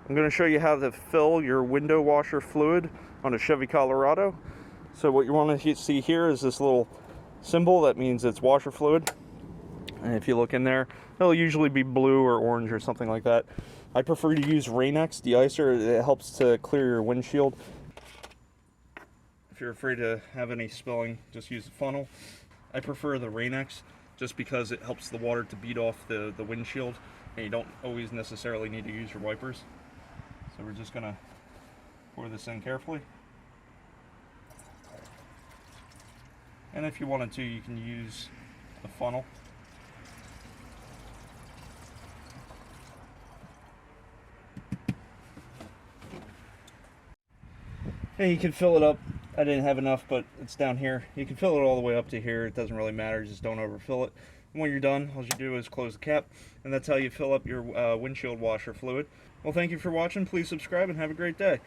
I'm going to show you how to fill your window washer fluid on a Chevy Colorado. So what you want to see here is this little symbol that means it's washer fluid. And if you look in there, it'll usually be blue or orange or something like that. I prefer to use Rain-X deicer. It helps to clear your windshield. If you're afraid to have any spilling, just use a funnel. I prefer the Rain-X just because it helps the water to bead off the windshield, and you don't always necessarily need to use your wipers. So we're just gonna pour this in carefully. And if you wanted to, you can use the funnel. And you can fill it up. I didn't have enough, but it's down here. You can fill it all the way up to here. It doesn't really matter. Just don't overfill it. And when you're done, all you do is close the cap, and that's how you fill up your windshield washer fluid. Well, thank you for watching. Please subscribe and have a great day.